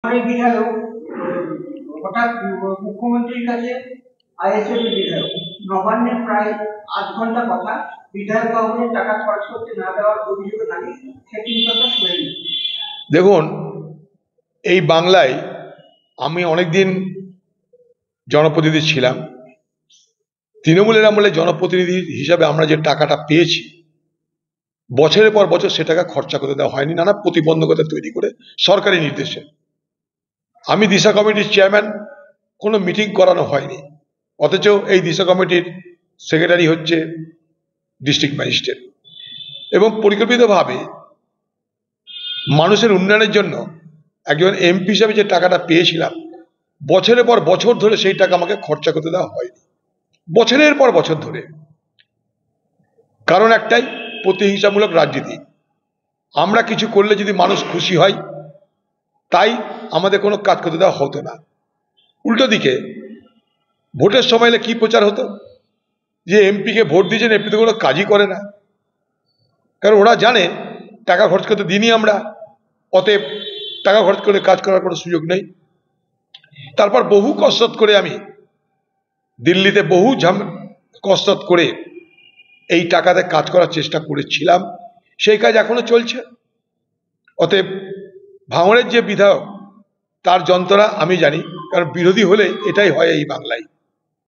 অনেক বিধায়ক হঠাৎ মুখ্যমন্ত্রীর কাছে আইএসএফ বিধায়ক নবান্নে প্রায় 8 ঘন্টা কথা বিধায়ক ভবনের টাকা খরচ করতে না দেওয়ার অভিযোগে নাকি সেটিং কথা শুনেনি। দেখুন, এই বাংলায় আমি অনেকদিন জনপ্রতিনিধি ছিলাম। তৃণমূলের আমলে জনপ্রতিনিধি হিসাবে আমরা যে টাকাটা পেয়েছি, বছরের পর বছর সে টাকা খরচা করতে দেওয়া হয়নি নানা প্রতিবন্ধকতা তৈরি করে সরকারি নির্দেশে। আমি দিশা কমিটির চেয়ারম্যান, কোনো মিটিং করানো হয়নি, অথচ এই দিশা কমিটির সেক্রেটারি হচ্ছে ডিস্ট্রিক্ট ম্যাজিস্ট্রেট। এবং পরিকল্পিতভাবে মানুষের উন্নয়নের জন্য একজন এমপি হিসাবে যে টাকাটা পেয়েছিলাম, বছরের পর বছর ধরে সেই টাকা আমাকে খরচা করতে দেওয়া হয়নি, বছরের পর বছর ধরে। কারণ একটাই, প্রতিহিংসামূলক রাজনীতি। আমরা কিছু করলে যদি মানুষ খুশি হয়, তাই আমাদের কোনো কাজ করতে দেওয়া হতো না। উল্টো দিকে ভোটের সময় কি প্রচার হতো, যে এমপিকে ভোট দিয়েছেন, এমপি তো কোনো কাজই করে না। কারণ ওরা জানে টাকা খরচ করতে দিইনি আমরা, অতএব টাকা খরচ করে কাজ করার কোনো সুযোগ নেই। তারপর বহু কসরত করে আমি দিল্লিতে কসরত করে এই টাকাতে কাজ করার চেষ্টা করেছিলাম, সেই কাজ এখনো চলছে। অতএব ভাঙড়ের যে বিধায়ক, তার যন্ত্রণা আমি জানি, কারণ বিরোধী হলে এটাই হয় এই বাংলায়।